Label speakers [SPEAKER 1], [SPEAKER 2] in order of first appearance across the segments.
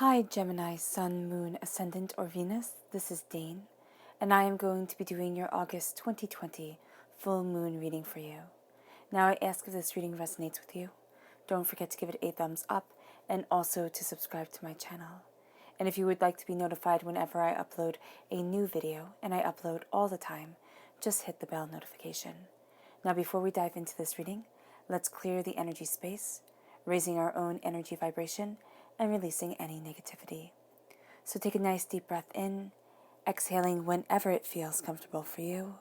[SPEAKER 1] Hi Gemini, Sun, Moon, Ascendant, or Venus. This is Dane, and I am going to be doing your August 2020 full moon reading for you. Now I ask if this reading resonates with you. Don't forget to give it a thumbs up and also to subscribe to my channel. And if you would like to be notified whenever I upload a new video, and I upload all the time, just hit the bell notification. Now before we dive into this reading, let's clear the energy space, raising our own energy vibration and releasing any negativity. So take a nice deep breath in, exhaling whenever it feels comfortable for you.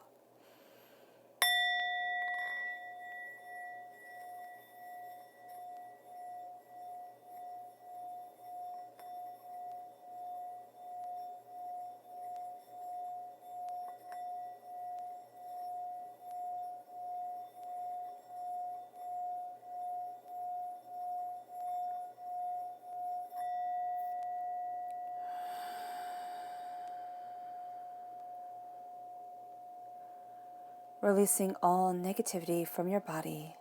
[SPEAKER 1] Releasing all negativity from your body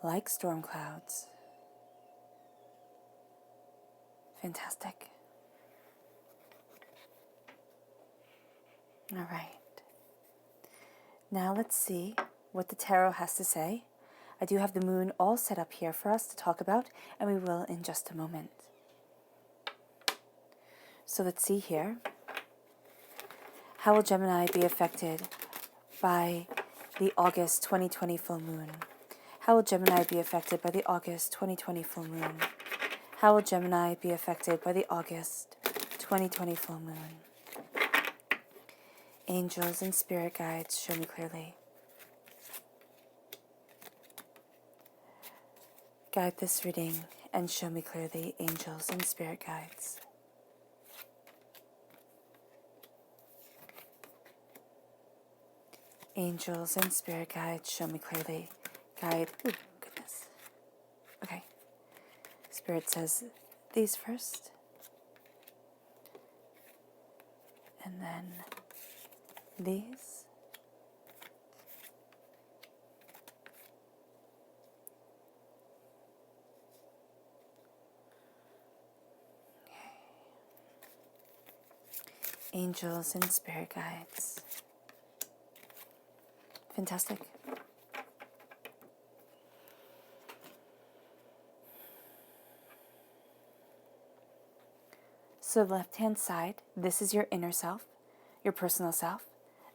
[SPEAKER 1] like storm clouds. Fantastic. All right. Now let's see what the tarot has to say. I do have the moon all set up here for us to talk about, and we will in just a moment. So let's see here. How will Gemini be affected by the August 2020 full moon? How will Gemini be affected by the August 2020 full moon? How will Gemini be affected by the August 2020 full moon? Angels and spirit guides, show me clearly. Guide this reading and show me clearly, angels and spirit guides. Angels and spirit guides, show me clearly. Guide, ooh, goodness. Okay. Spirit says these first. And then these. Angels and spirit guides. Fantastic. So the left-hand side, this is your inner self, your personal self.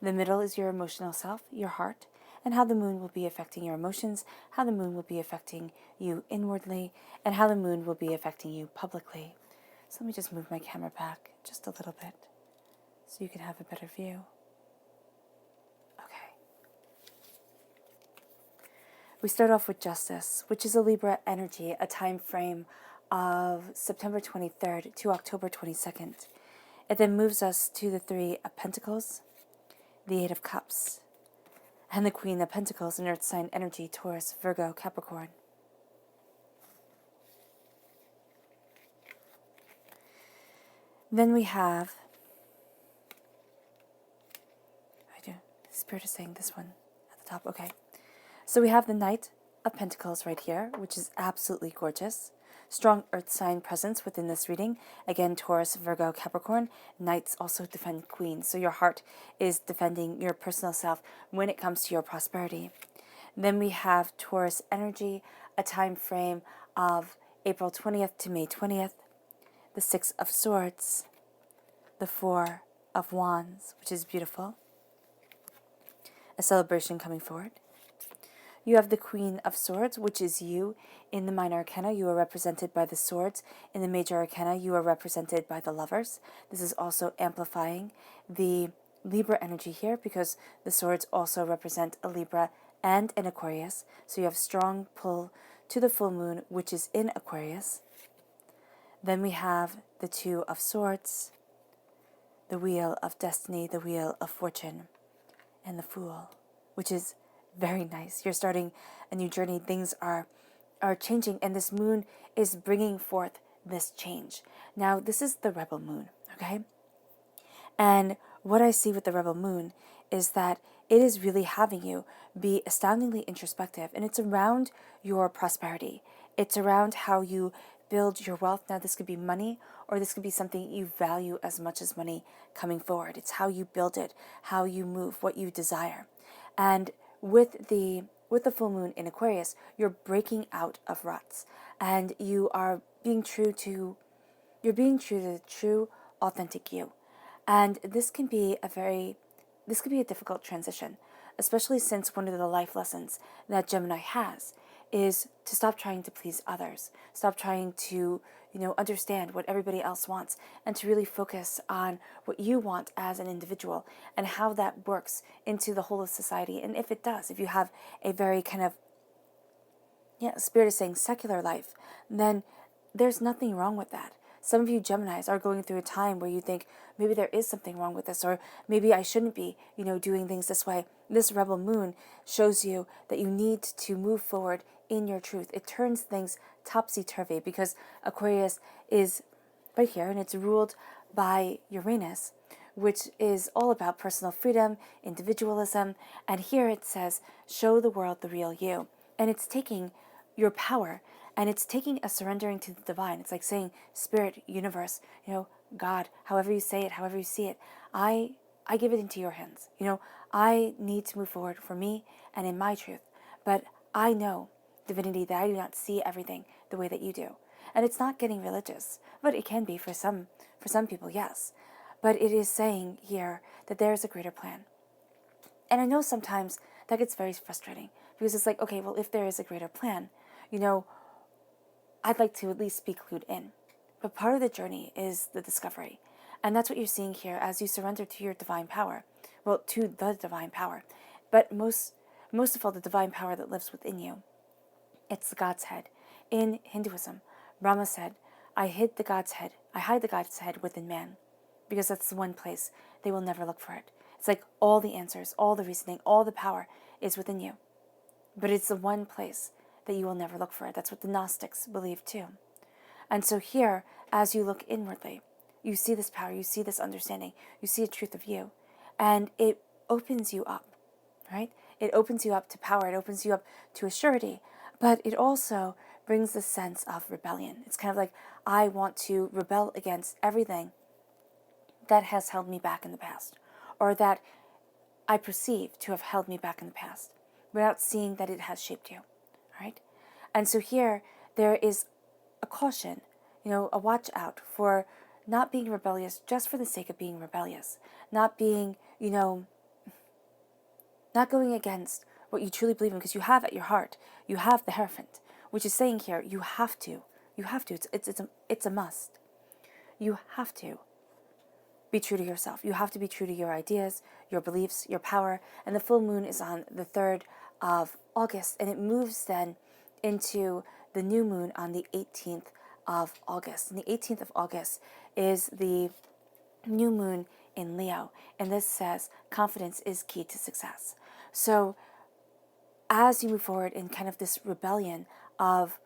[SPEAKER 1] The middle is your emotional self, your heart, and how the moon will be affecting your emotions, how the moon will be affecting you inwardly, and how the moon will be affecting you publicly. So let me just move my camera back just a little bit so you can have a better view. Okay. We start off with Justice, which is a Libra energy, a time frame of September 23rd to October 22nd. It then moves us to the Three of Pentacles, the Eight of Cups, and the Queen of Pentacles in Earth sign energy, Taurus, Virgo, Capricorn. Then we have, Spirit is saying this one at the top, okay. So we have the Knight of Pentacles right here, which is absolutely gorgeous. Strong earth sign presence within this reading. Again, Taurus, Virgo, Capricorn. Knights also defend queens. So your heart is defending your personal self when it comes to your prosperity. Then we have Taurus energy, a time frame of April 20th to May 20th. The Six of Swords. The Four of Wands, which is beautiful. A celebration coming forward. You have the Queen of Swords, which is you. In the minor arcana, you are represented by the swords. In the major arcana, you are represented by the lovers. This is also amplifying the Libra energy here because the swords also represent a Libra and an Aquarius. So you have strong pull to the full moon, which is in Aquarius. Then we have the Two of Swords, the Wheel of Destiny, the Wheel of Fortune, and the Fool, which is very nice. You're starting a new journey. Things are changing, and this moon is bringing forth this change. Now, this is the rebel moon, okay? And what I see with the rebel moon is that it is really having you be astoundingly introspective, and it's around your prosperity. It's around how you build your wealth. Now, this could be money, or this could be something you value as much as money coming forward. It's how you build it, how you move, what you desire. And with the full moon in Aquarius, you're breaking out of ruts, and you are being true to the true, authentic you. And this can be a difficult transition, especially since one of the life lessons that Gemini has is to stop trying to please others, stop trying to, understand what everybody else wants, and to really focus on what you want as an individual and how that works into the whole of society. And if it does, if you have a very kind of, Spirit is saying secular life, then there's nothing wrong with that. Some of you Geminis are going through a time where you think maybe there is something wrong with this, or maybe I shouldn't be, doing things this way. This rebel moon shows you that you need to move forward in your truth. It turns things topsy-turvy because Aquarius is right here and it's ruled by Uranus, which is all about personal freedom, individualism. And here it says, show the world the real you. And it's taking your power, and it's taking a surrendering to the divine. It's like saying, Spirit, universe, God, however you say it, however you see it, I give it into your hands. I need to move forward for me and in my truth. But I know, divinity, that I do not see everything the way that you do. And it's not getting religious, but it can be for some people, yes. But it is saying here that there is a greater plan. And I know sometimes that gets very frustrating because it's like, okay, well, if there is a greater plan, I'd like to at least be clued in. But part of the journey is the discovery. And that's what you're seeing here as you surrender to your divine power. Well, to the divine power. But most of all, the divine power that lives within you. It's the God's head. In Hinduism, Brahma said, I hide the God's head within man. Because that's the one place they will never look for it. It's like all the answers, all the reasoning, all the power is within you. But it's the one place that you will never look for it. That's what the Gnostics believe too. And so here, as you look inwardly, you see this power, you see this understanding, you see a truth of you, and it opens you up, right? It opens you up to power, it opens you up to a surety, but it also brings the sense of rebellion. It's kind of like, I want to rebel against everything that has held me back in the past, or that I perceive to have held me back in the past, without seeing that it has shaped you. Right? And so here, there is a caution, a watch out for not being rebellious just for the sake of being rebellious. Not being, not going against what you truly believe in, because you have at your heart, you have the Hierophant, which is saying here, you have to, it's a must. You have to be true to yourself. You have to be true to your ideas, your beliefs, your power. And the full moon is on the 3rd of August, and it moves then into the new moon on the 18th of August. And the 18th of August is the new moon in Leo, and this says confidence is key to success. So as you move forward in kind of this rebellion of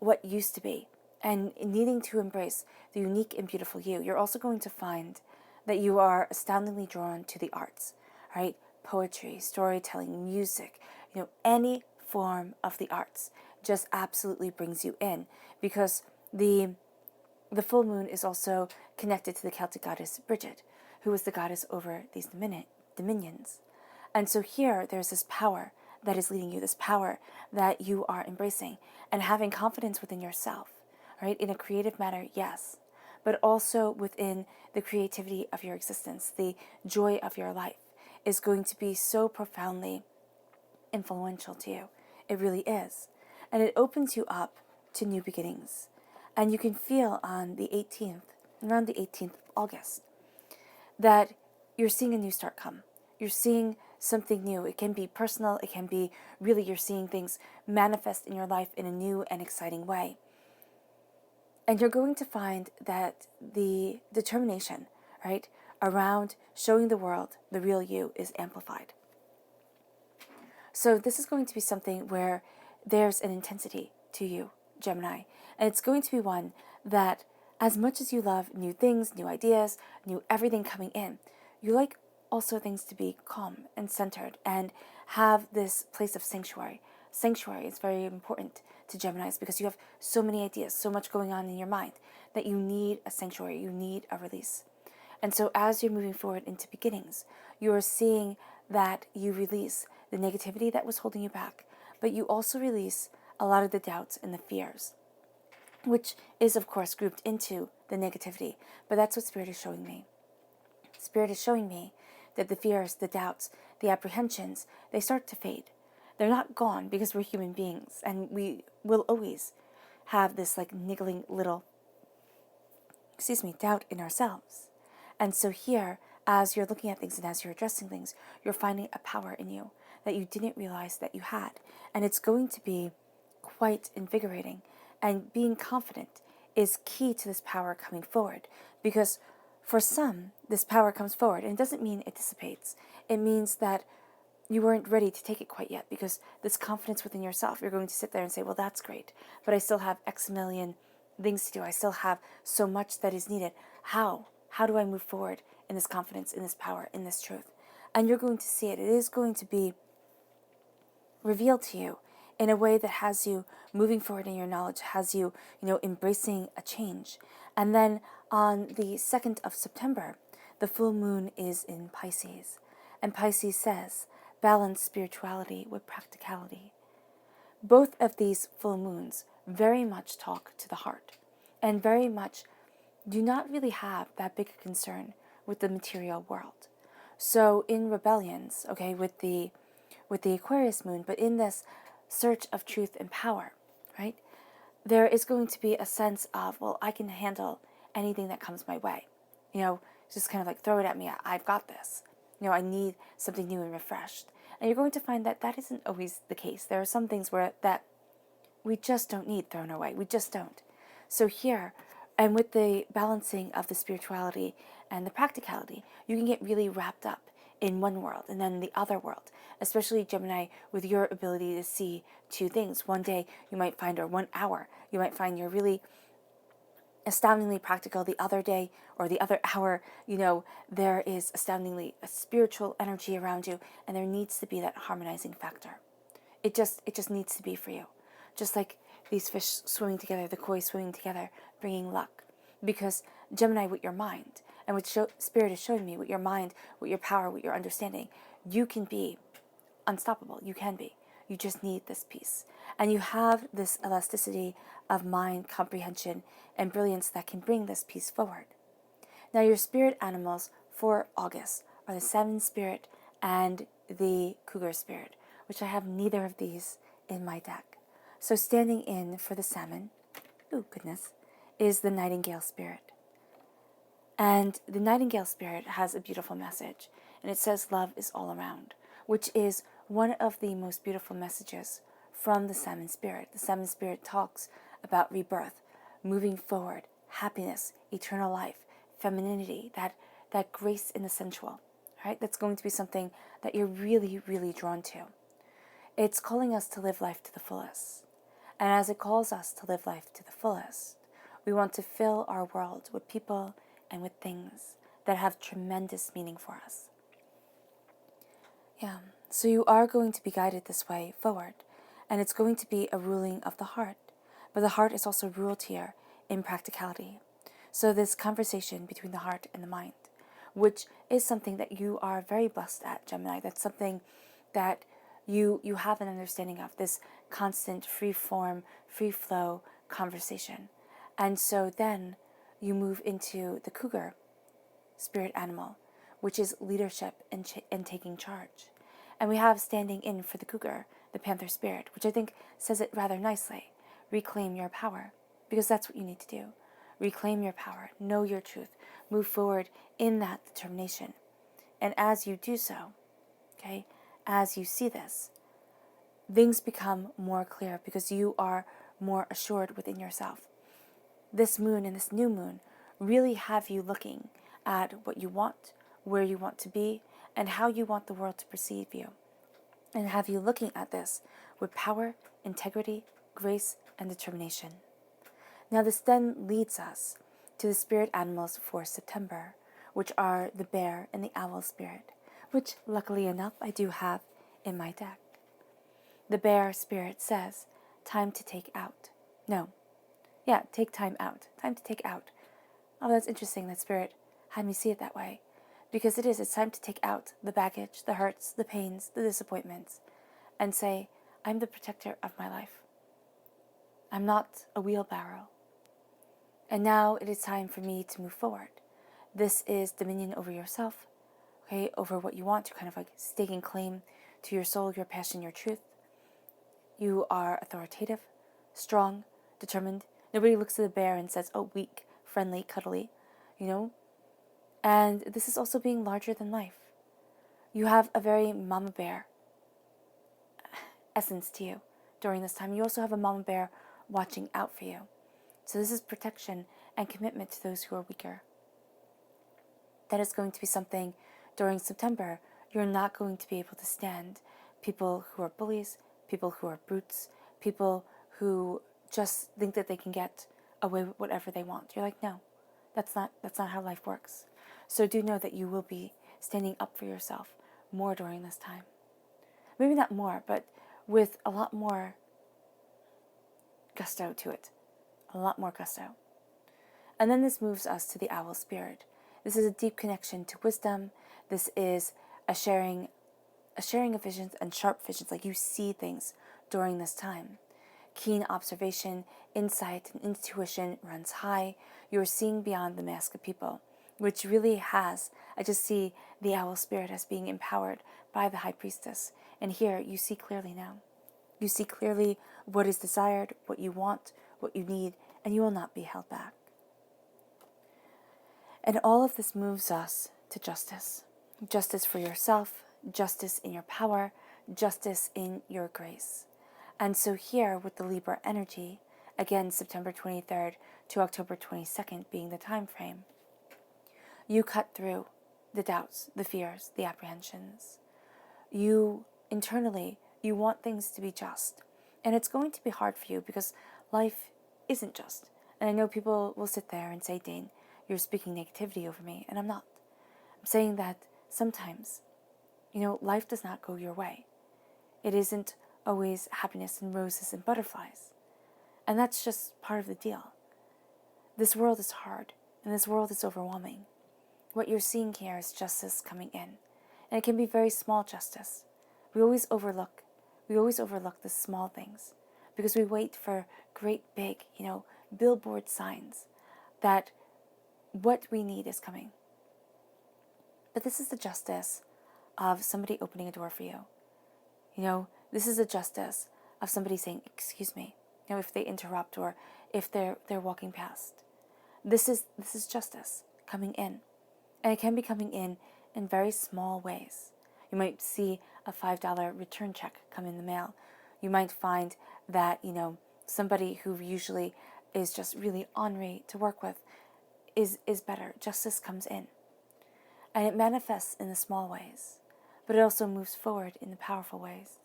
[SPEAKER 1] what used to be and needing to embrace the unique and beautiful you, you're also going to find that you are astoundingly drawn to the arts, right? Poetry, storytelling, music, any form of the arts just absolutely brings you in, because the full moon is also connected to the Celtic goddess Bridget, who is the goddess over these dominions. And so here, there's this power that is leading you, this power that you are embracing and having confidence within yourself, right? In a creative manner, yes, but also within the creativity of your existence, the joy of your life is going to be so profoundly influential to you. It really is. And it opens you up to new beginnings. And you can feel on the 18th, around the 18th of August, that you're seeing a new start come. You're seeing something new. It can be personal. It can be really you're seeing things manifest in your life in a new and exciting way. And you're going to find that the determination, right, around showing the world the real you is amplified. So this is going to be something where there's an intensity to you, Gemini. And it's going to be one that, as much as you love new things, new ideas, new everything coming in, you like also things to be calm and centered and have this place of sanctuary. Sanctuary is very important to Geminis because you have so many ideas, so much going on in your mind that you need a sanctuary, you need a release. And so as you're moving forward into beginnings, you are seeing that you release the negativity that was holding you back, but you also release a lot of the doubts and the fears, which is, of course, grouped into the negativity. But that's what Spirit is showing me. Spirit is showing me that the fears, the doubts, the apprehensions, they start to fade. They're not gone because we're human beings, and we will always have this like niggling little, doubt in ourselves. And so here, as you're looking at things and as you're addressing things, you're finding a power in you that you didn't realize that you had. And it's going to be quite invigorating. And being confident is key to this power coming forward. Because for some, this power comes forward. And it doesn't mean it dissipates. It means that you weren't ready to take it quite yet. Because this confidence within yourself, you're going to sit there and say, well, that's great. But I still have X million things to do. I still have so much that is needed. How? How do I move forward in this confidence, in this power, in this truth? And you're going to see it. It is going to be revealed to you in a way that has you moving forward in your knowledge, has you, embracing a change. And then on the 2nd of September, the full moon is in Pisces. And Pisces says, balance spirituality with practicality. Both of these full moons very much talk to the heart and very much do not really have that big a concern with the material world. So in rebellions, with the Aquarius moon, but in this search of truth and power, right? There is going to be a sense of, well, I can handle anything that comes my way. Just kind of like throw it at me. I've got this. I need something new and refreshed. And you're going to find that that isn't always the case. There are some things that we just don't need thrown away. We just don't. So here, and with the balancing of the spirituality and the practicality, you can get really wrapped up in one world and then the other world, especially Gemini with your ability to see two things. One day you might find, or 1 hour, you might find you're really astoundingly practical. The other day or the other hour, there is astoundingly a spiritual energy around you, and there needs to be that harmonizing factor. It just needs to be for you. Just like these fish swimming together, the koi swimming together, bringing luck. Because Gemini, with your mind, and what Spirit is showing me, with your mind, with your power, with your understanding, you can be unstoppable. You can be. You just need this piece. And you have this elasticity of mind, comprehension, and brilliance that can bring this piece forward. Now, your spirit animals for August are the Salmon Spirit and the Cougar Spirit, which I have neither of these in my deck. So standing in for the Salmon, is the Nightingale Spirit. And the Nightingale Spirit has a beautiful message, and it says love is all around, which is one of the most beautiful messages from the Salmon Spirit. The Salmon Spirit talks about rebirth, moving forward, happiness, eternal life, femininity, that grace in the sensual, right? That's going to be something that you're really, really drawn to. It's calling us to live life to the fullest. And as it calls us to live life to the fullest, we want to fill our world with people and with things that have tremendous meaning for us. Yeah, so you are going to be guided this way forward, and it's going to be a ruling of the heart, but the heart is also ruled here in practicality. So this conversation between the heart and the mind, which is something that you are very blessed at, Gemini. That's something that you have an understanding of, this constant free form, free flow conversation. And so then you move into the Cougar spirit animal, which is leadership and taking charge. And we have standing in for the Cougar, the Panther Spirit, which I think says it rather nicely. Reclaim your power, because that's what you need to do. Reclaim your power, know your truth, move forward in that determination. And as you do so, as you see this, things become more clear because you are more assured within yourself. This moon and this new moon really have you looking at what you want, where you want to be, and how you want the world to perceive you. And have you looking at this with power, integrity, grace, and determination. Now this then leads us to the spirit animals for September, which are the bear and the owl spirit, which luckily enough I do have in my deck. The bear spirit says, time to take out. No. Yeah, take time out. Time to take out. Oh, that's interesting that Spirit had me see it that way. Because it is. It's time to take out the baggage, the hurts, the pains, the disappointments, and say, I'm the protector of my life. I'm not a wheelbarrow. And now it is time for me to move forward. This is dominion over yourself, okay, over what you want to, kind of like staking claim to your soul, your passion, your truth. You are authoritative, strong, determined. Nobody looks at the bear and says, oh, weak, friendly, cuddly, you know. And this is also being larger than life. You have a very mama bear essence to you during this time. You also have a mama bear watching out for you. So this is protection and commitment to those who are weaker. That is going to be something during September. You're not going to be able to stand people who are bullies, people who are brutes, people who just think that they can get away with whatever they want. You're like, no, that's not how life works. So do know that you will be standing up for yourself more during this time. Maybe not more, but with a lot more gusto to it. A lot more gusto. And then this moves us to the owl spirit. This is a deep connection to wisdom. This is a sharing of visions and sharp visions, like you see things during this time. Keen observation, insight, and intuition runs high. You're seeing beyond the mask of people, which really has, I just see the owl spirit as being empowered by the high priestess. And here you see clearly now. You see clearly what is desired, what you want, what you need, and you will not be held back. And all of this moves us to justice. Justice for yourself, justice in your power, justice in your grace. And so here with the Libra energy, again September 23rd to October 22nd being the time frame, you cut through the doubts, the fears, the apprehensions. You internally, you want things to be just. And it's going to be hard for you because life isn't just. And I know people will sit there and say, Dane, you're speaking negativity over me. And I'm not. I'm saying that sometimes, life does not go your way. It isn't always happiness and roses and butterflies. And that's just part of the deal. This world is hard, and this world is overwhelming. What you're seeing here is justice coming in. And it can be very small justice. We always overlook the small things because we wait for great big, billboard signs that what we need is coming. But this is the justice of somebody opening a door for you. This is the justice of somebody saying, excuse me, if they interrupt or if they're walking past. This is justice coming in. And it can be coming in very small ways. You might see a $5 return check come in the mail. You might find that, somebody who usually is just really ornery to work with is better. Justice comes in. And it manifests in the small ways, but it also moves forward in the powerful ways.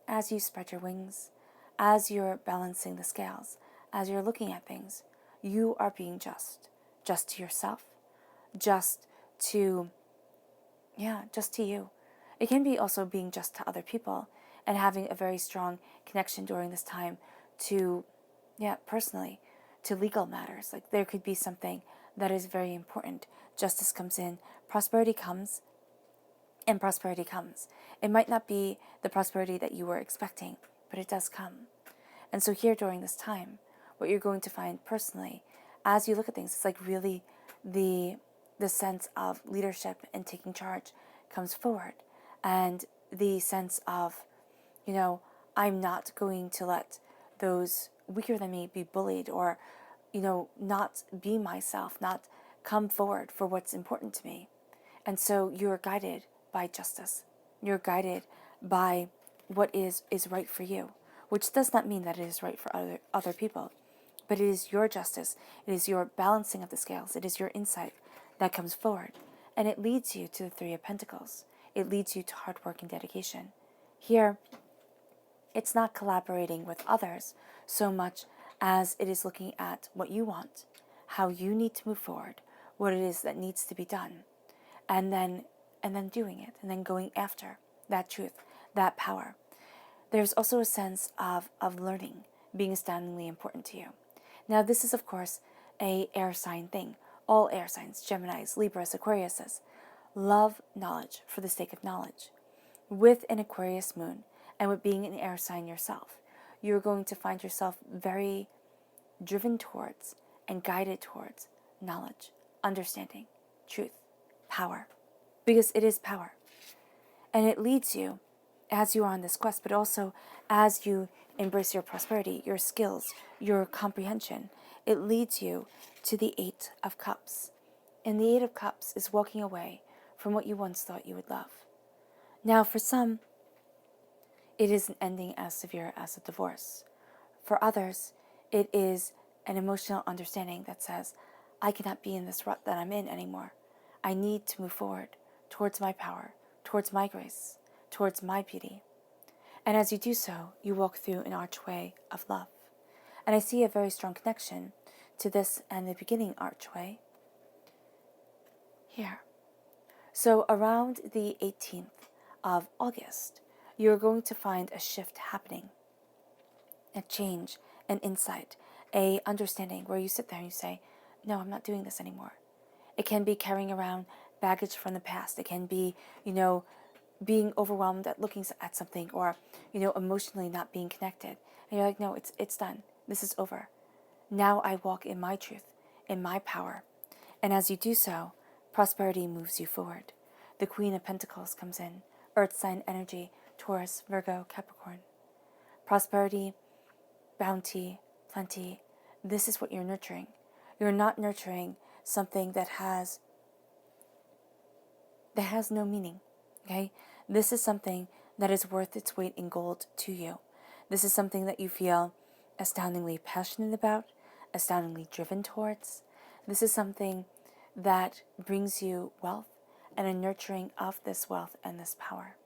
[SPEAKER 1] As you spread your wings, as you're balancing the scales, as you're looking at things, you are being just. Just to yourself, just to you. It can be also being just to other people and having a very strong connection during this time to, personally, to legal matters. Like there could be something that is very important. Justice comes in, prosperity comes, and prosperity comes. It might not be the prosperity that you were expecting, but it does come. And so here during this time, what you're going to find personally, as you look at things, it's like really the sense of leadership and taking charge comes forward. And the sense of, I'm not going to let those weaker than me be bullied or, not be myself, not come forward for what's important to me. And so you're guided by justice. You're guided by what is right for you, which does not mean that it is right for other people, but it is your justice. It is your balancing of the scales. It is your insight that comes forward, and it leads you to the Three of Pentacles. It leads you to hard work and dedication. Here, it's not collaborating with others so much as it is looking at what you want, how you need to move forward, what it is that needs to be done, and then doing it, and then going after that truth, that power There's also a sense of learning being astoundingly important to you. Now, this is, of course, a air sign thing. All air signs, Geminis, Libras, Aquariuses, love knowledge for the sake of knowledge. With an Aquarius moon, and with being an air sign yourself, you're going to find yourself very driven towards and guided towards knowledge, understanding, truth, power. Because it is power. And it leads you as you are on this quest, but also as you embrace your prosperity, your skills, your comprehension. It leads you to the Eight of Cups. And the Eight of Cups is walking away from what you once thought you would love. Now, for some, it is an ending as severe as a divorce. For others, it is an emotional understanding that says, I cannot be in this rut that I'm in anymore. I need to move forward towards my power, towards my grace, towards my beauty. And as you do so, you walk through an archway of love. And I see a very strong connection to this and the beginning archway here. So around the 18th of August, you're going to find a shift happening, a change, an insight, a understanding where you sit there and you say, no, I'm not doing this anymore. It can be carrying around baggage from the past. It can be, being overwhelmed at looking at something, or, emotionally not being connected. And you're like, no, it's done. This is over. Now I walk in my truth, in my power. And as you do so, prosperity moves you forward. The Queen of Pentacles comes in, Earth sign energy, Taurus, Virgo, Capricorn. Prosperity, bounty, plenty. This is what you're nurturing. You're not nurturing something that has no meaning. Okay? This is something that is worth its weight in gold to you. This is something that you feel astoundingly passionate about, astoundingly driven towards. This is something that brings you wealth and a nurturing of this wealth and this power.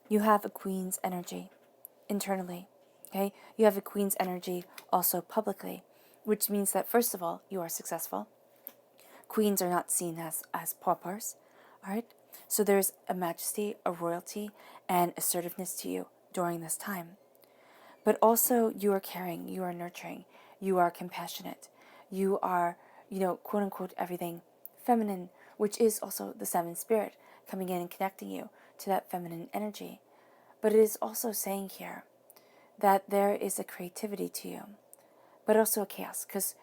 [SPEAKER 1] You have a Queen's energy internally. Okay? You have a Queen's energy also publicly, which means that, first of all, you are successful. Queens are not seen as paupers, all right? So there's a majesty, a royalty, and assertiveness to you during this time. But also you are caring, you are nurturing, you are compassionate, you are, quote unquote, everything feminine, which is also the seventh spirit coming in and connecting you to that feminine energy. But it is also saying here that there is a creativity to you, but also a chaos, because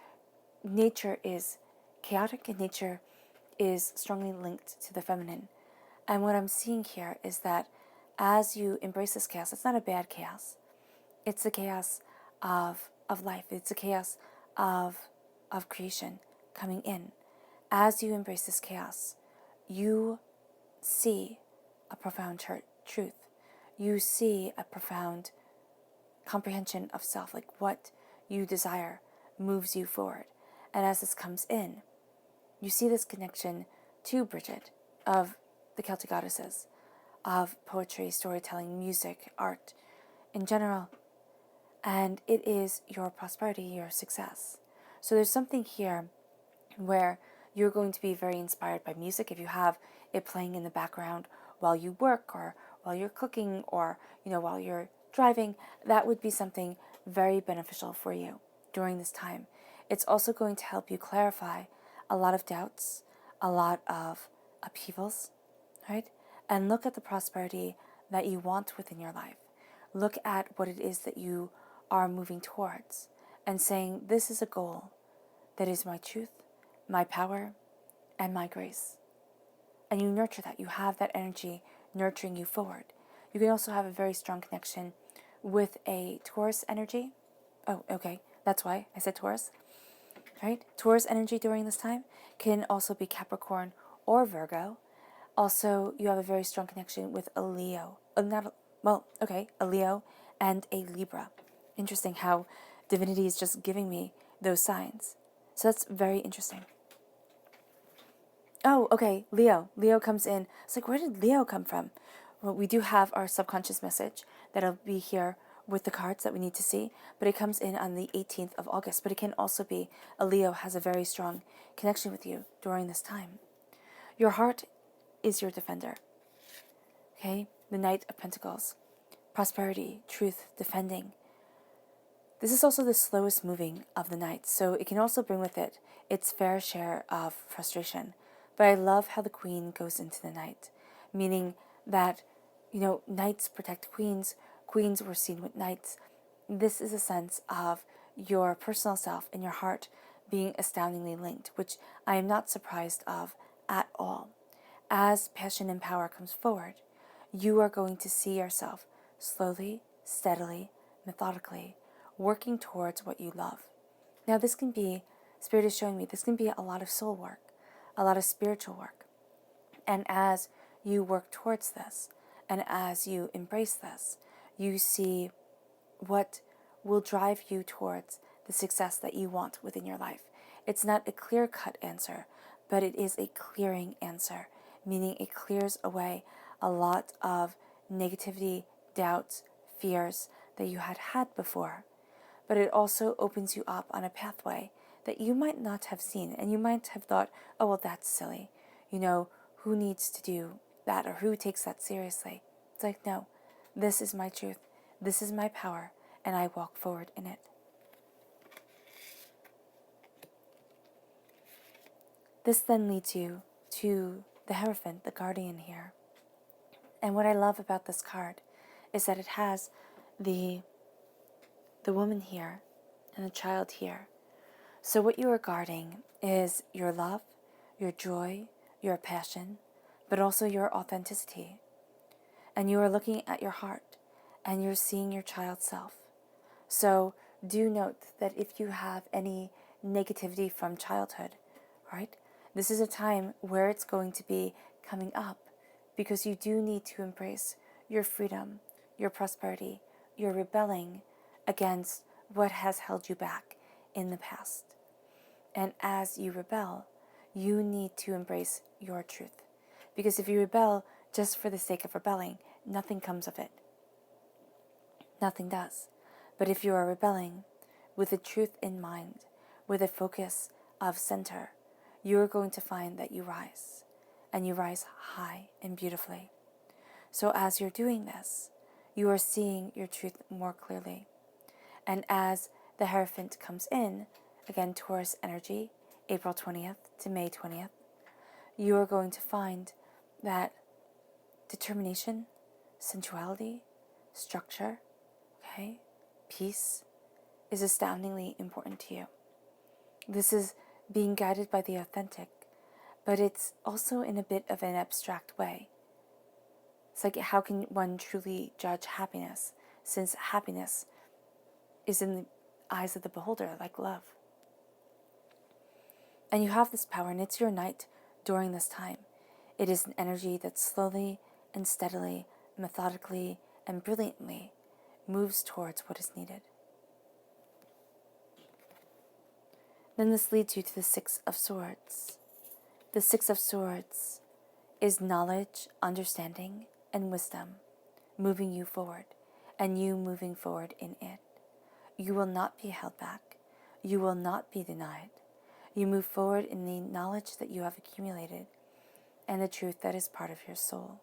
[SPEAKER 1] nature is chaotic and nature is strongly linked to the feminine. And what I'm seeing here is that as you embrace this chaos, it's not a bad chaos. It's the chaos of life. It's the chaos of creation coming in. As you embrace this chaos, you see a profound truth. You see a profound comprehension of self, like what you desire moves you forward. And as this comes in, you see this connection to Bridget, of the Celtic goddesses, of poetry, storytelling, music, art in general. And it is your prosperity, your success. So there's something here where you're going to be very inspired by music. If you have it playing in the background while you work, or while you're cooking, or while you're driving, that would be something very beneficial for you during this time. It's also going to help you clarify a lot of doubts, a lot of upheavals, right? And look at the prosperity that you want within your life. Look at what it is that you are moving towards and saying, this is a goal that is my truth, my power, and my grace. And you nurture that. You have that energy nurturing you forward. You can also have a very strong connection with a Taurus energy. Oh, okay. That's why I said Taurus. Right? Taurus energy during this time can also be Capricorn or Virgo. Also, you have a very strong connection with a Leo. A Leo and a Libra. Interesting how divinity is just giving me those signs. So that's very interesting. Oh, okay, Leo. Leo comes in. It's like, where did Leo come from? Well, we do have our subconscious message that'll be here with the cards that we need to see, but it comes in on the 18th of August. But it can also be a Leo has a very strong connection with you during this time. Your heart is your defender. Okay, the Knight of Pentacles. Prosperity, truth, defending. This is also the slowest moving of the knights, so it can also bring with it its fair share of frustration. But I love how the queen goes into the knight, meaning that, knights protect queens, queens were seen with knights. This is a sense of your personal self and your heart being astoundingly linked, which I am not surprised of at all. As passion and power comes forward, you are going to see yourself slowly, steadily, methodically, working towards what you love. Now this can be, Spirit is showing me, this can be a lot of soul work, a lot of spiritual work. And as you work towards this, and as you embrace this, you see what will drive you towards the success that you want within your life. It's not a clear-cut answer, but it is a clearing answer, meaning it clears away a lot of negativity, doubts, fears that you had before. But it also opens you up on a pathway that you might not have seen, and you might have thought, oh, well, that's silly. Who needs to do that, or who takes that seriously? It's like, no, this is my truth. This is my power, and I walk forward in it. This then leads you to the Hierophant, the guardian here. And what I love about this card is that it has the woman here and the child here. So what you are guarding is your love, your joy, your passion, but also your authenticity. And you are looking at your heart, and you're seeing your child self. So do note that if you have any negativity from childhood, right, this is a time where it's going to be coming up, because you do need to embrace your freedom, your prosperity, your rebelling against what has held you back in the past. And as you rebel, you need to embrace your truth. Because if you rebel just for the sake of rebelling, nothing comes of it. Nothing does. But if you are rebelling with the truth in mind, with a focus of center, you are going to find that you rise. And you rise high and beautifully. So as you're doing this, you are seeing your truth more clearly. And as the Hierophant comes in, again, Taurus energy, April 20th to May 20th, you are going to find that determination, sensuality, structure, peace is astoundingly important to you. This is being guided by the authentic, but it's also in a bit of an abstract way. It's like, how can one truly judge happiness, since happiness is in the eyes of the beholder, like love? And you have this power, and it's your night during this time. It is an energy that slowly and steadily, methodically and brilliantly moves towards what is needed. Then this leads you to the Six of Swords. The Six of Swords is knowledge, understanding, and wisdom moving you forward, and you moving forward in it. You will not be held back. You will not be denied. You move forward in the knowledge that you have accumulated and the truth that is part of your soul.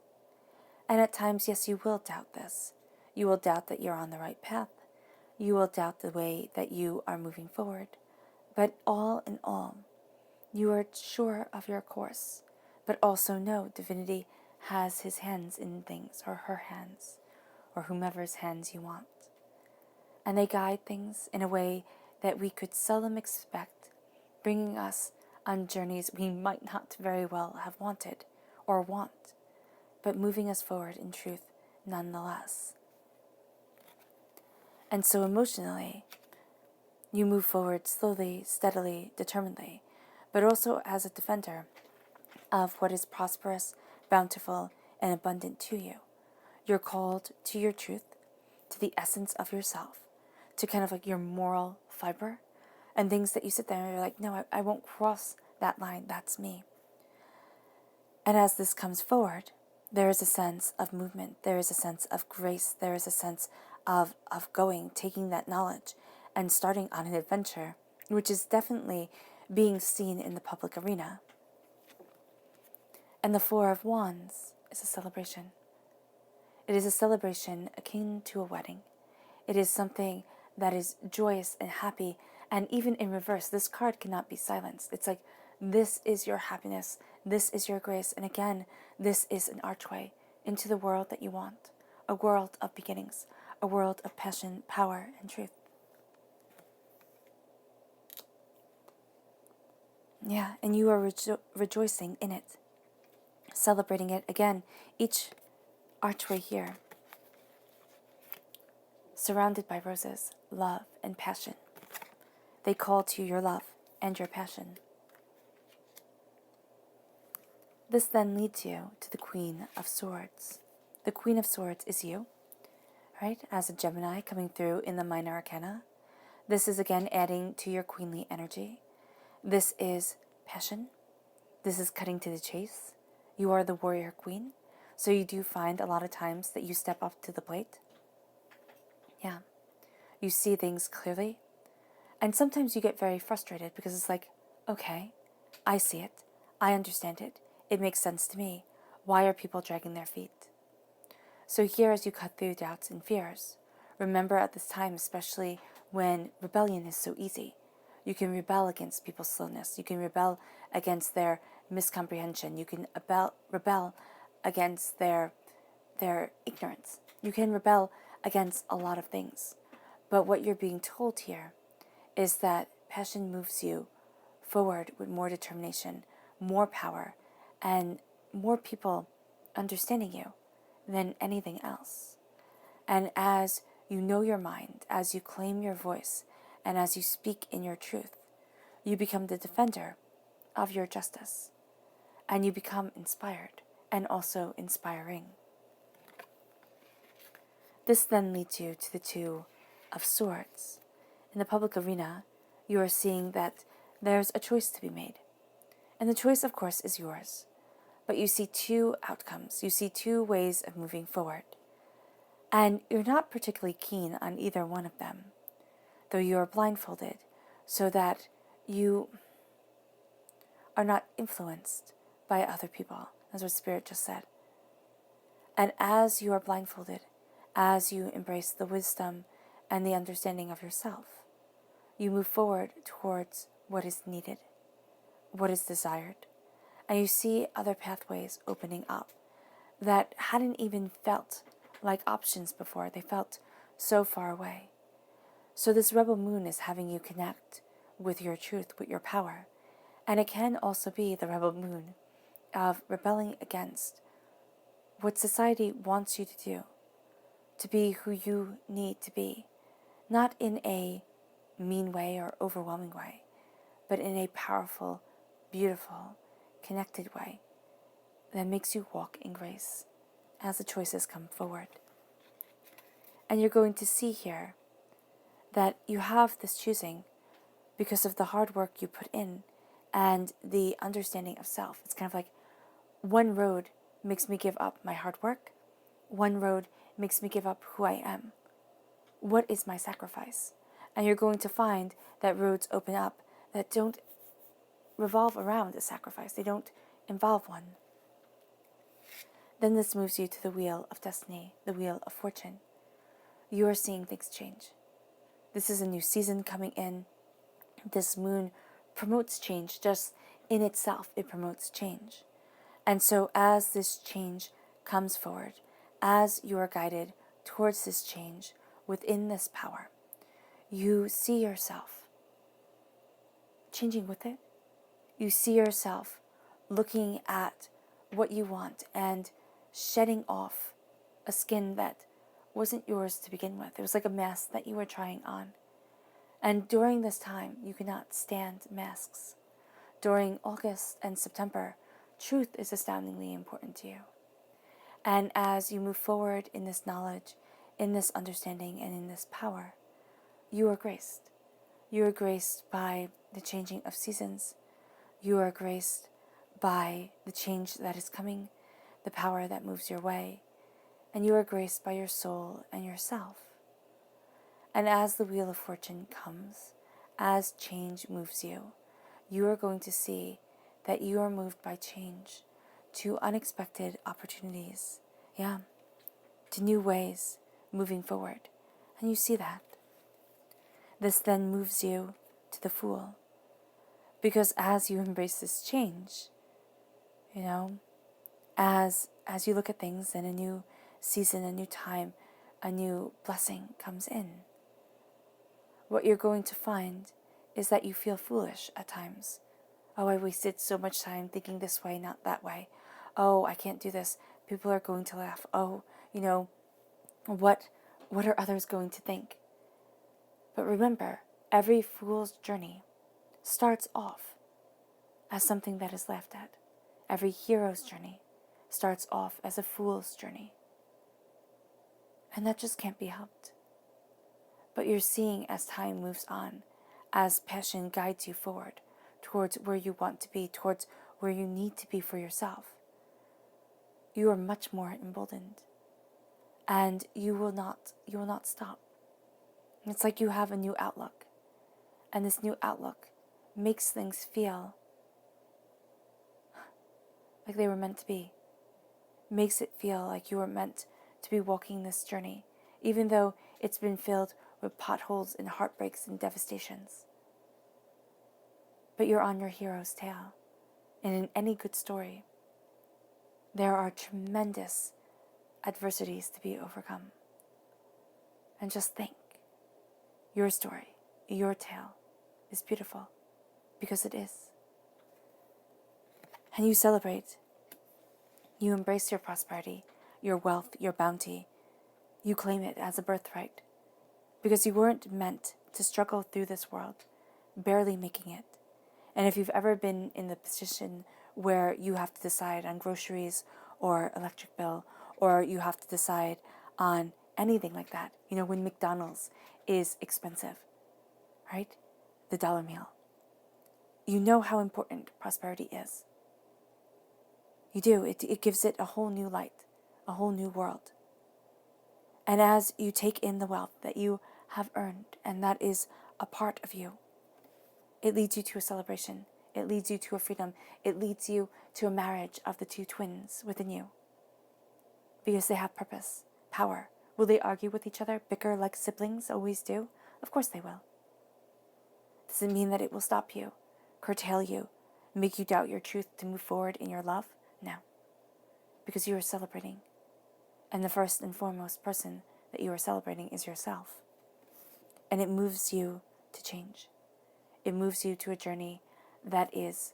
[SPEAKER 1] And at times, yes, you will doubt this. You will doubt that you're on the right path. You will doubt the way that you are moving forward. But all in all, you are sure of your course, but also know divinity has his hands in things, or her hands, or whomever's hands you want. And they guide things in a way that we could seldom expect, bringing us on journeys we might not very well have wanted or want, but moving us forward in truth nonetheless. And so emotionally, you move forward slowly, steadily, determinedly, but also as a defender of what is prosperous, bountiful, and abundant to you. You're called to your truth, to the essence of yourself, to kind of like your moral fiber, and things that you sit there and you're like, no, I won't cross that line, that's me. And as this comes forward, there is a sense of movement, there is a sense of grace, there is a sense of going, taking that knowledge, and starting on an adventure, which is definitely being seen in the public arena. And the Four of Wands is a celebration. It is a celebration akin to a wedding. It is something that is joyous and happy, and even in reverse, this card cannot be silenced. It's like, this is your happiness, this is your grace, and again, this is an archway into the world that you want, a world of beginnings, a world of passion, power, and truth. Yeah, and you are rejoicing in it, celebrating it. Again, each archway here, surrounded by roses, love, and passion. They call to your love and your passion. This then leads you to the Queen of Swords. The Queen of Swords is you, right? As a Gemini coming through in the Minor Arcana. This is again adding to your queenly energy. This is passion. This is cutting to the chase. You are the warrior queen. So you do find a lot of times that you step up to the plate. Yeah. You see things clearly. And sometimes you get very frustrated because it's like, okay, I see it. I understand it. It makes sense to me. Why are people dragging their feet? So here, as you cut through doubts and fears, remember at this time, especially when rebellion is so easy, you can rebel against people's slowness. You can rebel against their miscomprehension. You can rebel against their ignorance. You can rebel against a lot of things. But what you're being told here is that passion moves you forward with more determination, more power, and more people understanding you than anything else. And as you know your mind, as you claim your voice, and as you speak in your truth, you become the defender of your justice. And you become inspired and also inspiring. This then leads you to the Two of Swords. In the public arena, you are seeing that there's a choice to be made. And the choice, of course, is yours. But you see two outcomes. You see two ways of moving forward. And you're not particularly keen on either one of them, though you are blindfolded so that you are not influenced by other people. That's what Spirit just said. And as you are blindfolded, as you embrace the wisdom and the understanding of yourself, you move forward towards what is needed, what is desired, and you see other pathways opening up that hadn't even felt like options before. They felt so far away. So this rebel moon is having you connect with your truth, with your power. And it can also be the rebel moon of rebelling against what society wants you to do, to be who you need to be, not in a mean way or overwhelming way, but in a powerful, beautiful, connected way that makes you walk in grace as the choices come forward. And you're going to see here that you have this choosing because of the hard work you put in and the understanding of self. It's kind of like one road makes me give up my hard work. One road makes me give up who I am. What is my sacrifice? And you're going to find that roads open up that don't revolve around a sacrifice. They don't involve one. Then this moves you to the wheel of destiny, the wheel of fortune. You are seeing things change. This is a new season coming in. This moon promotes change. Just in itself, it promotes change. And so as this change comes forward, as you are guided towards this change within this power, you see yourself changing with it. You see yourself looking at what you want and shedding off a skin that wasn't yours to begin with. It was like a mask that you were trying on. And during this time, you cannot stand masks. During August and September, truth is astoundingly important to you. And as you move forward in this knowledge, in this understanding, and in this power, you are graced. You are graced by the changing of seasons. You are graced by the change that is coming, the power that moves your way, and you are graced by your soul and yourself. And as the wheel of fortune comes, as change moves you, you are going to see that you are moved by change to unexpected opportunities. Yeah. to new ways moving forward. And you see that. This then moves you to the Fool. Because as you embrace this change, as you look at things and a new season, a new time, a new blessing comes in, what you're going to find is that you feel foolish at times. Oh, I wasted so much time thinking this way, not that way. Oh, I can't do this. People are going to laugh. Oh, what are others going to think? But remember, every fool's journey starts off as something that is laughed at. Every hero's journey starts off as a fool's journey. And that just can't be helped. But you're seeing as time moves on, as passion guides you forward, towards where you want to be, towards where you need to be for yourself, you are much more emboldened. And you will not stop. It's like you have a new outlook. And this new outlook makes things feel like they were meant to be. Makes it feel like you were meant to be walking this journey, even though it's been filled with potholes and heartbreaks and devastations. But you're on your hero's tale. And in any good story, there are tremendous adversities to be overcome. And just think, your story, your tale is beautiful, because it is. And you celebrate. You embrace your prosperity, your wealth, your bounty. You claim it as a birthright, because you weren't meant to struggle through this world, barely making it. And if you've ever been in the position where you have to decide on groceries or electric bill, or you have to decide on anything like that, when McDonald's is expensive, right? The dollar meal. You know how important prosperity is. You do. It gives it a whole new light, a whole new world. And as you take in the wealth that you have earned, and that is a part of you, it leads you to a celebration. It leads you to a freedom. It leads you to a marriage of the two twins within you. Because they have purpose, power. Will they argue with each other, bicker like siblings always do? Of course they will. Does it mean that it will stop you, curtail you, make you doubt your truth to move forward in your love? No. Because you are celebrating. And the first and foremost person that you are celebrating is yourself. And it moves you to change. It moves you to a journey that is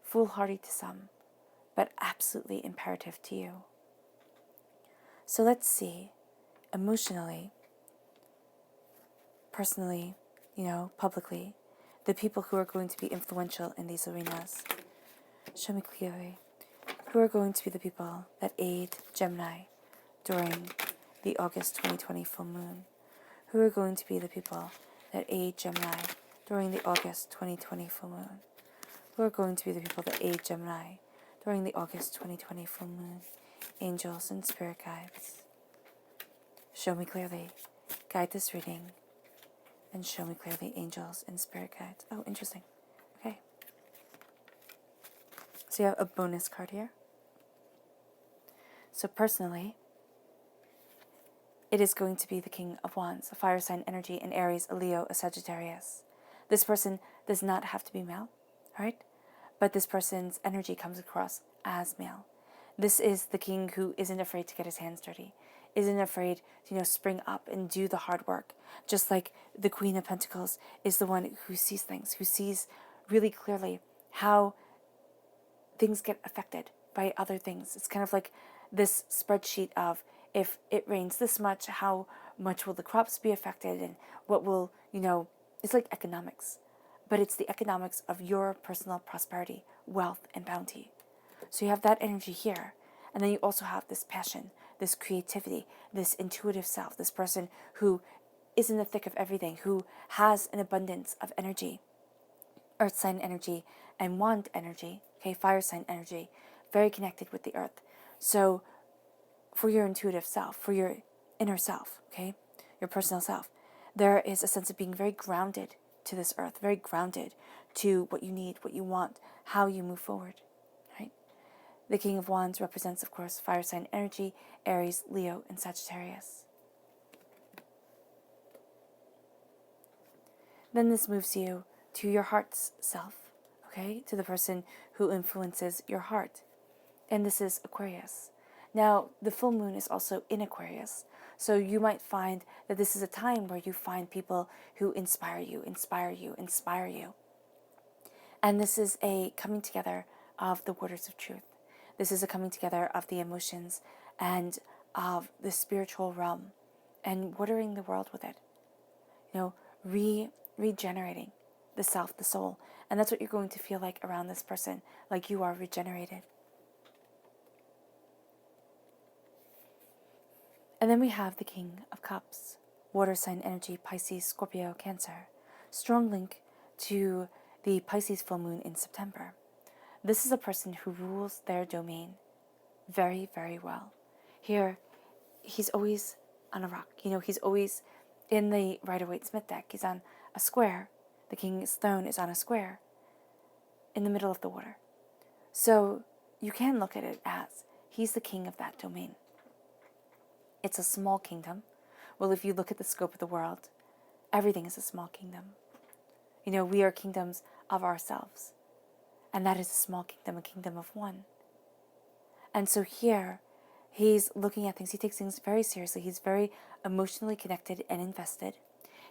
[SPEAKER 1] foolhardy to some, but absolutely imperative to you. So let's see, emotionally, personally, publicly, the people who are going to be influential in these arenas. Show me clearly who are going to be the people that aid Gemini during the August 2020 full moon. Who are going to be the people that aid Gemini during the August 2020 full moon? Who are going to be the people that aid Gemini during the August 2020 full moon? Angels and spirit guides. Show me clearly. Guide this reading. And show me clearly angels and spirit guides. Oh, interesting. Okay. So you have a bonus card here. So personally, it is going to be the King of Wands, a fire sign energy, an Aries, a Leo, a Sagittarius. This person does not have to be male, right? But this person's energy comes across as male. This is the king who isn't afraid to get his hands dirty, isn't afraid to, spring up and do the hard work. Just like the Queen of Pentacles is the one who sees things, who sees really clearly how things get affected by other things. It's kind of like this spreadsheet of, if it rains this much, how much will the crops be affected, and what will, it's like economics. But it's the economics of your personal prosperity, wealth, and bounty. So you have that energy here. And then you also have this passion, this creativity, this intuitive self, this person who is in the thick of everything, who has an abundance of energy. Earth sign energy and wand energy, okay, fire sign energy, very connected with the earth. So for your intuitive self, for your inner self, okay, your personal self, there is a sense of being very grounded to this earth, very grounded to what you need, what you want, how you move forward, right? The King of Wands represents, of course, fire sign energy, Aries, Leo, and Sagittarius. Then this moves you to your heart's self, okay? To the person who influences your heart. And this is Aquarius. Now, the full moon is also in Aquarius. So you might find that this is a time where you find people who inspire you, inspire you, inspire you. And this is a coming together of the waters of truth. This is a coming together of the emotions and of the spiritual realm and watering the world with it. You know, regenerating the self, the soul. And that's what you're going to feel like around this person, like you are regenerated. And then we have the King of Cups, water sign energy, Pisces, Scorpio, Cancer. Strong link to the Pisces full moon in September. This is a person who rules their domain very, very well. Here, he's always on a rock. You know, he's always in the Rider-Waite-Smith deck. He's on a square. The King's throne is on a square in the middle of the water. So you can look at it as he's the king of that domain. It's a small kingdom. Well, if you look at the scope of the world, everything is a small kingdom. You know, we are kingdoms of ourselves. And that is a small kingdom, a kingdom of one. And so here, he's looking at things. He takes things very seriously. He's very emotionally connected and invested.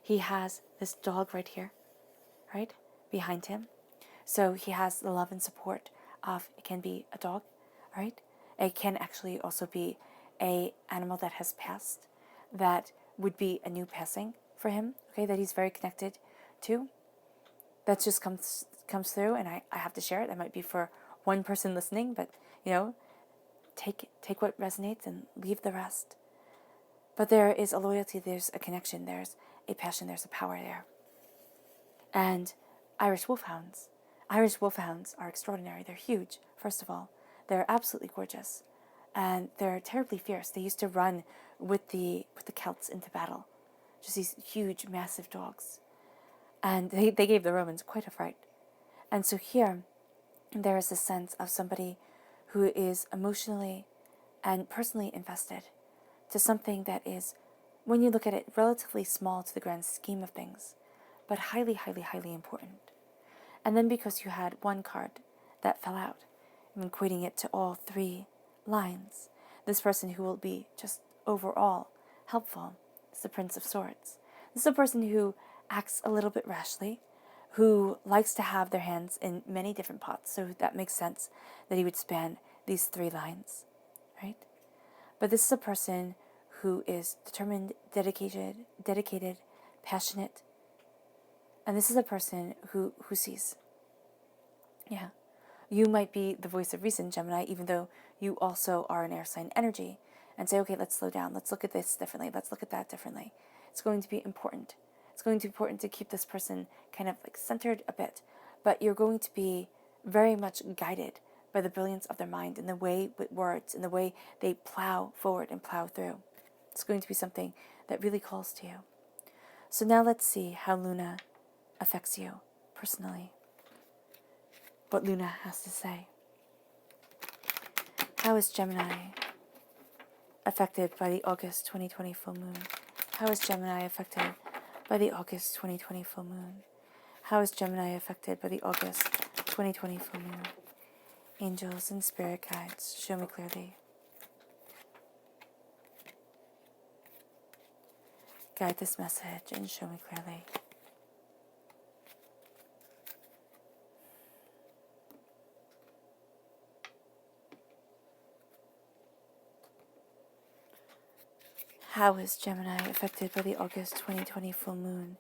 [SPEAKER 1] He has this dog right here, right, behind him. So he has the love and support of, it can be a dog, right? It can actually also be a animal that has passed, that would be a new passing for him, okay, that he's very connected to. That just comes through, and I have to share it. That might be for one person listening, but, you know, take what resonates and leave the rest. But there is a loyalty, there's a connection, there's a passion, there's a power there. And Irish wolfhounds. Irish wolfhounds are extraordinary. They're huge, first of all. They're absolutely gorgeous. And they're terribly fierce. They used to run with the Celts into battle. Just these huge, massive dogs. And they gave the Romans quite a fright. And so here, there is a sense of somebody who is emotionally and personally invested to something that is, when you look at it, relatively small to the grand scheme of things, but highly, highly, highly important. And then because you had one card that fell out, I'm equating it to all three lines, this person who will be just overall helpful is the Prince of Swords. This is a person who acts a little bit rashly, who likes to have their hands in many different pots, so that makes sense that he would span these three lines, right? But this is a person who is determined, dedicated, passionate, and this is a person who sees. Yeah. You might be the voice of reason, Gemini, even though you also are an air sign energy, and say, okay, let's slow down. Let's look at this differently. Let's look at that differently. It's going to be important. It's going to be important to keep this person kind of like centered a bit, but you're going to be very much guided by the brilliance of their mind and the way with words and the way they plow forward and plow through. It's going to be something that really calls to you. So now let's see how Luna affects you personally. What Luna has to say. How is Gemini affected by the August 2020 full moon? How is Gemini affected by the August 2020 full moon? How is Gemini affected by the August 2020 full moon? Angels and spirit guides, show me clearly. Guide this message and show me clearly. How is Gemini affected by the August 2020 full moon?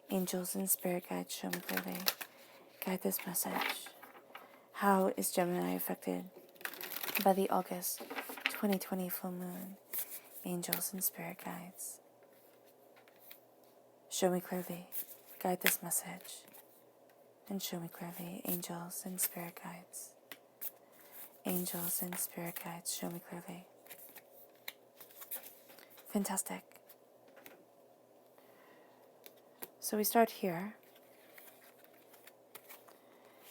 [SPEAKER 1] Angels and spirit guides, show me clearly. Guide this message. How is Gemini affected by the August 2020 full moon? Angels and spirit guides, show me clearly. Guide this message. And show me clearly. Angels and spirit guides. Angels and spirit guides, show me clearly. Fantastic. So we start here,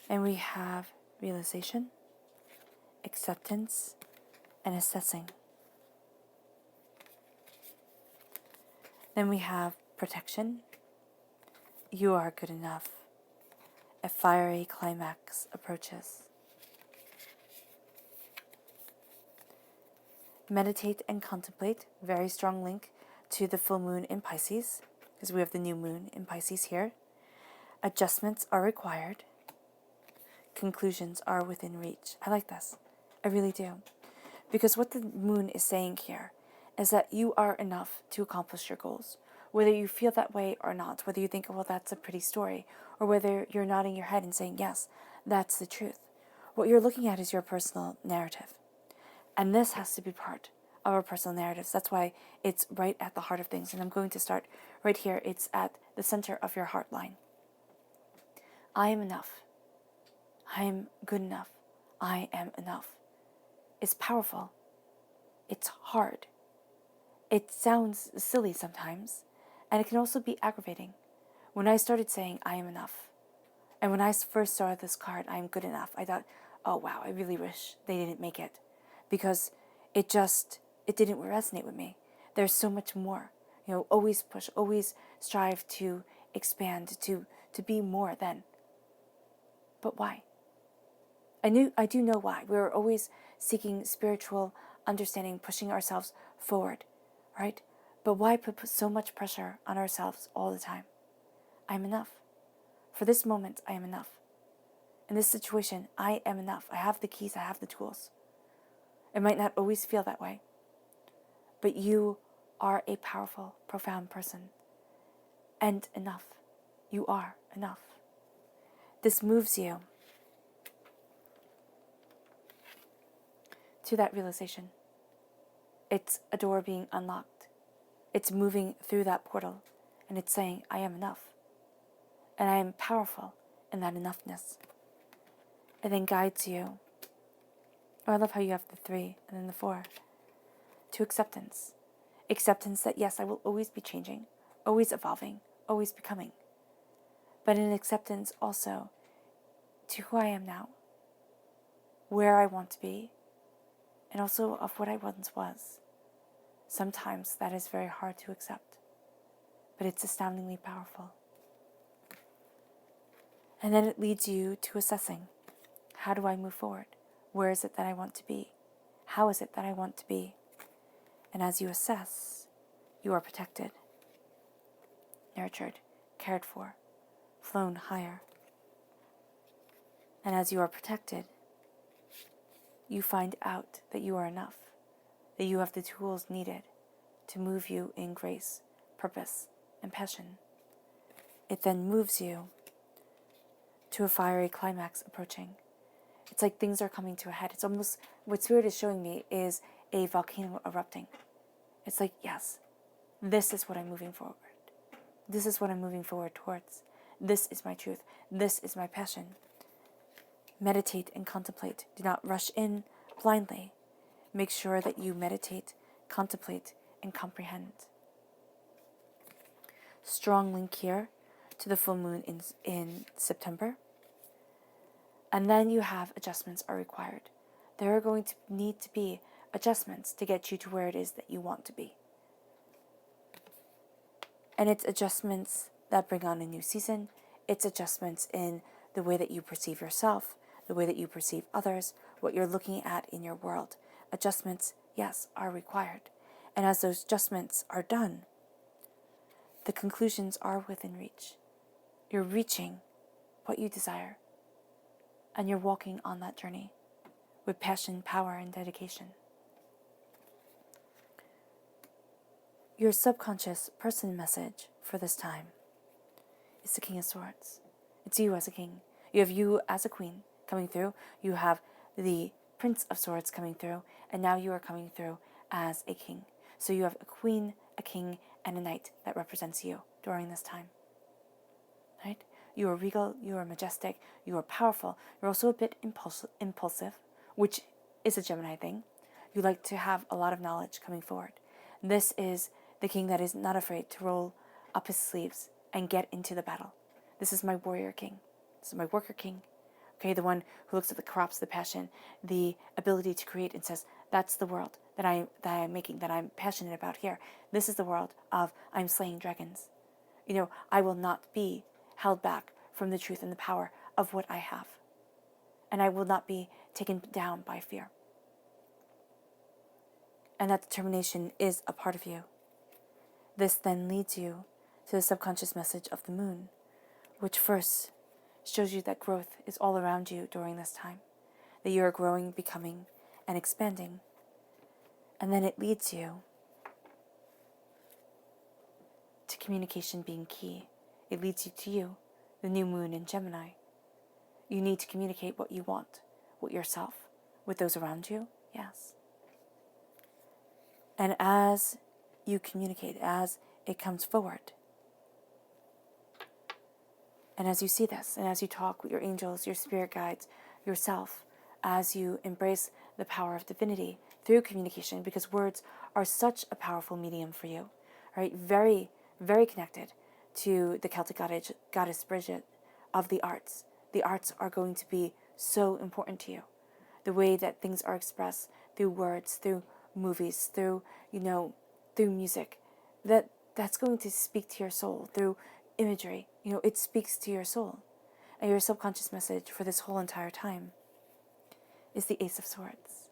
[SPEAKER 1] and we have realization, acceptance, and assessing. Then we have protection. You are good enough. A fiery climax approaches. Meditate and contemplate. Very strong link to the full moon in Pisces, because we have the new moon in Pisces here. Adjustments are required. Conclusions are within reach. I like this. I really do. Because what the moon is saying here is that you are enough to accomplish your goals. Whether you feel that way or not, whether you think, well, that's a pretty story, or whether you're nodding your head and saying, yes, that's the truth. What you're looking at is your personal narrative. And this has to be part of our personal narratives. That's why it's right at the heart of things. And I'm going to start right here. It's at the center of your heart line. I am enough. I am good enough. I am enough. It's powerful. It's hard. It sounds silly sometimes, and it can also be aggravating. When I started saying I am enough, and when I first saw this card, I am good enough, I thought, oh wow, I really wish they didn't make it, because it didn't resonate with me. There's so much more. Always push, always strive to expand, to be more than. But why? I do know why. We're always seeking spiritual understanding, pushing ourselves forward, right? But why put so much pressure on ourselves all the time? I'm enough. For this moment, I am enough. In this situation, I am enough. I have the keys, I have the tools. It might not always feel that way, but you are a powerful, profound person. And enough. You are enough. This moves you to that realization. It's a door being unlocked. It's moving through that portal, and it's saying, I am enough. And I am powerful in that enoughness. It then guides you. Oh, I love how you have the 3 and then the 4. To acceptance. Acceptance that, yes, I will always be changing, always evolving, always becoming. But in acceptance also to who I am now, where I want to be, and also of what I once was. Sometimes that is very hard to accept, but it's astoundingly powerful. And then it leads you to assessing, how do I move forward? Where is it that I want to be? How is it that I want to be? And as you assess, you are protected, nurtured, cared for, flown higher. And as you are protected, you find out that you are enough, that you have the tools needed to move you in grace, purpose, and passion. It then moves you to a fiery climax approaching. It's like things are coming to a head. It's almost, what Spirit is showing me is a volcano erupting. It's like, yes, this is what I'm moving forward. This is what I'm moving forward towards. This is my truth. This is my passion. Meditate and contemplate. Do not rush in blindly. Make sure that you meditate, contemplate, and comprehend. Strong link here to the full moon in September. And then you have adjustments are required. There are going to need to be adjustments to get you to where it is that you want to be. And it's adjustments that bring on a new season. It's adjustments in the way that you perceive yourself, the way that you perceive others, what you're looking at in your world. Adjustments, yes, are required. And as those adjustments are done, the conclusions are within reach. You're reaching what you desire. And you're walking on that journey with passion, power, and dedication. Your subconscious person message for this time is the King of Swords. It's you as a king. You have you as a queen coming through. You have the Prince of Swords coming through. And now you are coming through as a king. So you have a queen, a king, and a knight that represents you during this time. Right? You are regal, you are majestic, you are powerful. You're also a bit impulsive, which is a Gemini thing. You like to have a lot of knowledge coming forward. This is the king that is not afraid to roll up his sleeves and get into the battle. This is my warrior king. This is my worker king, Okay, the one who looks at the crops, the passion, the ability to create and says, that's the world that I'm making, that I'm passionate about here. This is the world of I'm slaying dragons. I will not be held back from the truth and the power of what I have. And I will not be taken down by fear. And that determination is a part of you. This then leads you to the subconscious message of the moon, which first shows you that growth is all around you during this time, that you are growing, becoming, and expanding. And then it leads you to communication being key. It leads you to you, the new moon in Gemini. You need to communicate what you want with yourself, with those around you, yes. And as you communicate, as it comes forward, and as you see this, and as you talk with your angels, your spirit guides, yourself, as you embrace the power of divinity through communication, because words are such a powerful medium for you, right? Very, very connected to the Celtic goddess Bridget of the arts. The arts are going to be so important to you. The way that things are expressed through words, through movies, through music, that's going to speak to your soul, through imagery. It speaks to your soul. And your subconscious message for this whole entire time is the Ace of Swords.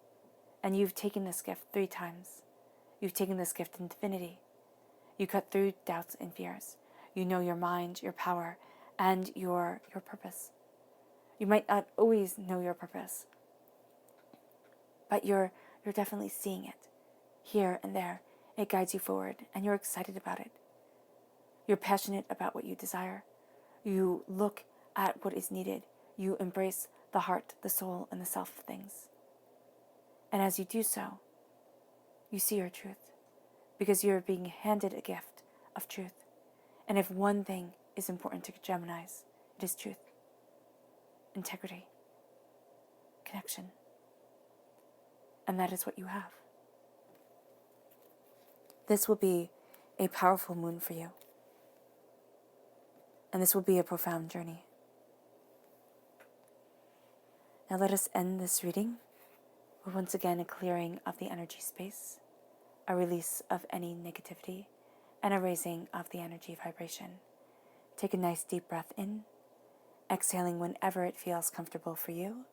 [SPEAKER 1] And you've taken this gift 3 times. You've taken this gift in divinity. You cut through doubts and fears. You know your mind, your power, and your purpose. You might not always know your purpose, but you're definitely seeing it here and there. It guides you forward, and you're excited about it. You're passionate about what you desire. You look at what is needed. You embrace the heart, the soul, and the self of things. And as you do so, you see your truth, because you're being handed a gift of truth. And if one thing is important to Geminis, it is truth, integrity, connection. And that is what you have. This will be a powerful moon for you. And this will be a profound journey. Now let us end this reading with once again a clearing of the energy space, a release of any negativity, and a raising of the energy vibration. Take a nice deep breath in, exhaling whenever it feels comfortable for you,